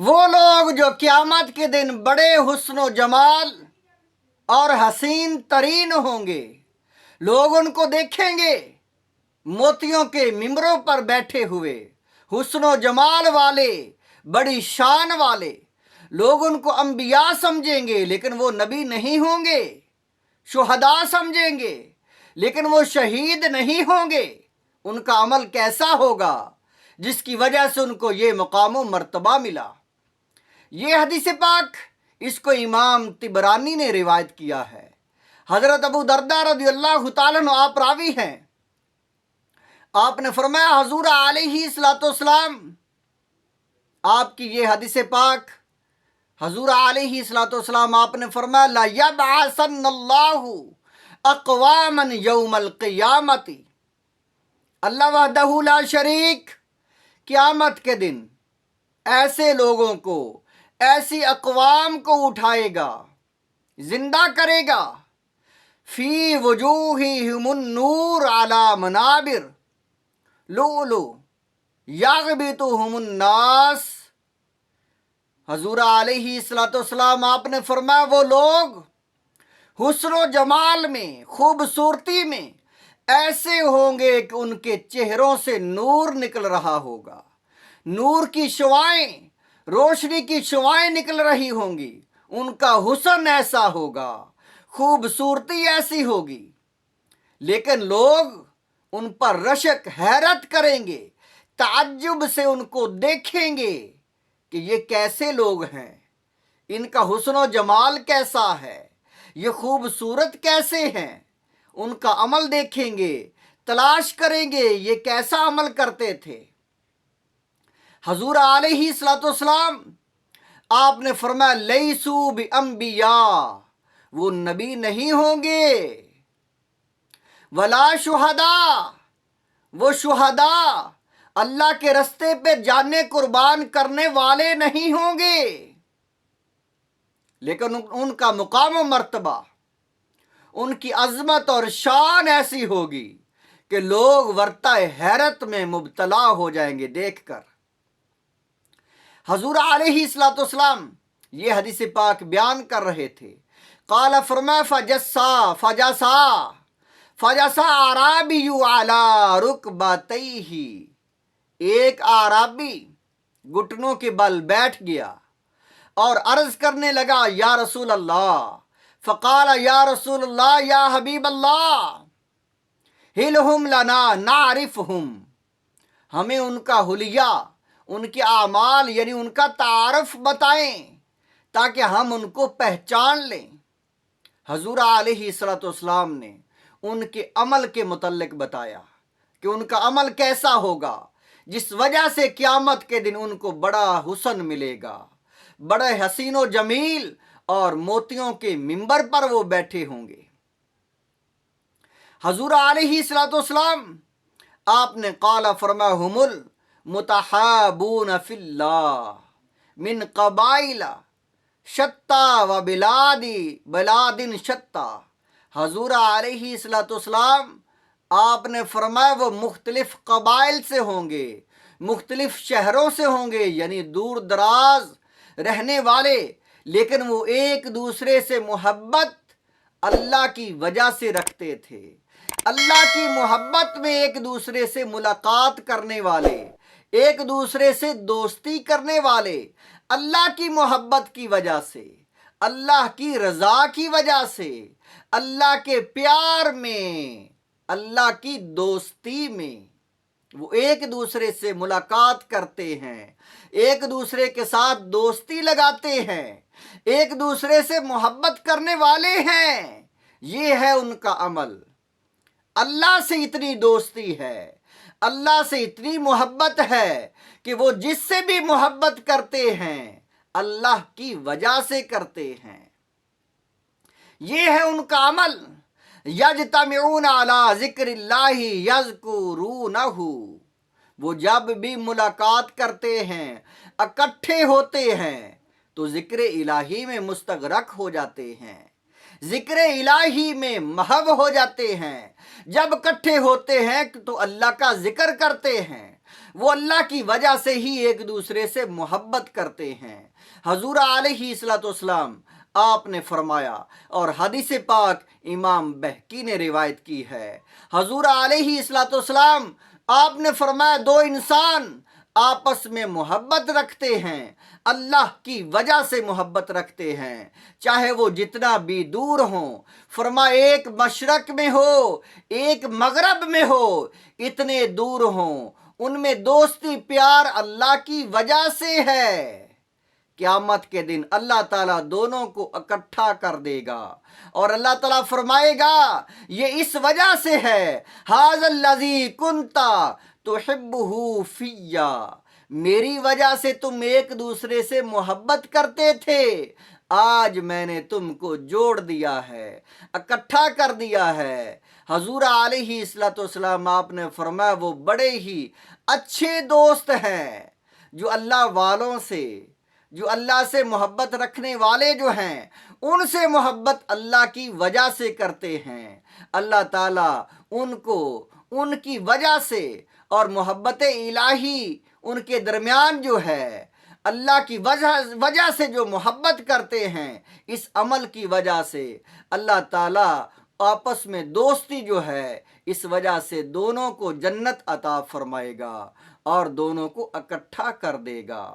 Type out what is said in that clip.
वो लोग जो क़यामत के दिन बड़े हुस्न जमाल और हसीन तरीन होंगे, लोग उनको देखेंगे मोतियों के मिंबरों पर बैठे हुए, हुस्न जमाल वाले, बड़ी शान वाले। लोग उनको अंबिया समझेंगे लेकिन वो नबी नहीं होंगे, शुहदा समझेंगे लेकिन वो शहीद नहीं होंगे। उनका अमल कैसा होगा जिसकी वजह से उनको ये मकाम व मर्तबा मिला। ये हदीस पाक इसको इमाम तिबरानी ने रिवायत किया है। हजरत अबू दरदा रज़ियल्लाहु ताला अन्हु आप रावी हैं। आपने फरमाया हजूर अलैहिस्सलाम, आपकी ये हदीस पाक हजूर अलैहिस्सलाम आपने फरमाया ला यबअसन्नल्लाहु अक़वामन यौमल क़ियामती, अल्लाह वहदहु ला शरीक क़यामत के दिन ऐसे लोगों को, ऐसी अक़वाम को उठाएगा, जिंदा करेगा। फी वजूहिहिमुन नूर अला मनाबिर लुलु यग़बितुहुमुन नास। हजूर अलैहिस्सलाम आपने फरमाया वो लोग हुस्न जमाल में, खूबसूरती में ऐसे होंगे कि उनके चेहरों से नूर निकल रहा होगा, नूर की शुआएं, रोशनी की शुआएं निकल रही होंगी। उनका हुस्न ऐसा होगा, खूबसूरती ऐसी होगी, लेकिन लोग उन पर रशक हैरत करेंगे, ताज्जुब से उनको देखेंगे कि ये कैसे लोग हैं, इनका हुस्न जमाल कैसा है, ये खूबसूरत कैसे हैं। उनका अमल देखेंगे, तलाश करेंगे ये कैसा अमल करते थे। हजूर अलैहिस्सलाम आपने फरमाया लैसू बि अंबिया, वो नबी नहीं होंगे, वला शुहदा, वो शुहदा अल्लाह के रस्ते पे जाने कुर्बान करने वाले नहीं होंगे, लेकिन उनका मुकाम व मर्तबा, उनकी अजमत और शान ऐसी होगी कि लोग वर्ताए हैरत में मुब्तला हो जाएंगे देखकर। हजूर अलैहिस्सलाम ये हदीस पाक बयान कर रहे थे। काला फरमा फजसा आराबियु अला रुकबतैहि, एक आराबी घुटनों के बल बैठ गया और अर्ज करने लगा या रसूल अल्लाह। फ़क़ाल या रसूल अल्लाह या हबीब अल्लाह हिलहुम लना नारिफहुम, हमें उनका हुलिया, उनके आमाल यानी उनका तारफ बताएं ताकि हम उनको पहचान लें। हजूर अलैहिस्सलाम ने उनके अमल के मुतल्लिक बताया कि उनका अमल कैसा होगा जिस वजह से क़यामत के दिन उनको बड़ा हुस्न मिलेगा, बड़े हसीन व जमील और मोतियों के मिंबर पर वो बैठे होंगे। हजूर अलैहिस्सलाम आपने काला फरमा हुमुल मुतहाबून फिल्लाह मिन कबाइला शत्ता व बिलादिन शत्ता। हजूर अलैहिस्सलाम आपने फरमाया वो मुख्तलिफ कबाइल से होंगे, मुख्तलिफ शहरों से होंगे, यानी दूर दराज रहने वाले, लेकिन वो एक दूसरे से मोहब्बत अल्लाह की वजह से रखते थे। अल्लाह की मोहब्बत में एक दूसरे से मुलाकात करने वाले, एक दूसरे से दोस्ती करने वाले, अल्लाह की मोहब्बत की वजह से, अल्लाह की रज़ा की वजह से, अल्लाह के प्यार में, अल्लाह की दोस्ती में वो एक दूसरे से मुलाकात करते हैं, एक दूसरे के साथ दोस्ती लगाते हैं, एक दूसरे से मोहब्बत करने वाले हैं। ये है उनका अमल। अल्लाह से इतनी दोस्ती है, अल्लाह से इतनी मोहब्बत है कि वो जिससे भी मोहब्बत करते हैं अल्लाह की वजह से करते हैं। ये है उनका अमल। यजतमिऊन अला ज़िक्रिल्लाहि यज़कुरूनहु, वो जब भी मुलाकात करते हैं, इकट्ठे होते हैं तो ज़िक्र इलाही में मुस्तगरक हो जाते हैं, ज़िक्र इलाही में महव हो जाते हैं। जब इकट्ठे होते हैं तो अल्लाह का जिक्र करते हैं, وہ اللہ کی وجہ سے ہی ایک دوسرے سے محبت کرتے ہیں۔ حضور علیہ الصلوۃ والسلام آپ نے فرمایا، اور حدیث پاک امام بہقی نے روایت کی ہے، حضور علیہ الصلوۃ والسلام آپ نے فرمایا دو انسان آپس میں محبت رکھتے ہیں، اللہ کی وجہ سے محبت رکھتے ہیں، چاہے وہ جتنا بھی دور ہوں، فرمایا ایک مشرق میں ہو ایک مغرب میں ہو، اتنے دور ہوں، ان میں دوستی پیار اللہ کی وجہ سے ہے۔ قیامت کے دن اللہ تعالیٰ دونوں کو اکٹھا کر دے گا، اور اللہ تعالیٰ فرمائے گا یہ اس وجہ سے ہے، ھذا الذی کنت تحبہ فیّ، میری وجہ سے تم ایک دوسرے سے محبت کرتے تھے، آج میں نے تم کو جوڑ دیا ہے، اکٹھا کر دیا ہے۔ حضور علیہ الصلوۃ والسلام آپ نے فرمایا وہ بڑے ہی اچھے دوست ہیں جو اللہ والوں سے، جو اللہ سے محبت رکھنے والے جو ہیں، ان سے محبت اللہ کی وجہ سے کرتے ہیں۔ اللہ تعالیٰ ان کو ان کی وجہ سے، اور محبت الہی ان کے درمیان جو ہے، اللہ کی وجہ سے جو محبت کرتے ہیں، اس عمل کی وجہ سے اللہ تعالیٰ آپس میں دوستی جو ہے، اس وجہ سے دونوں کو جنت عطا فرمائے گا اور دونوں کو اکٹھا کر دے گا۔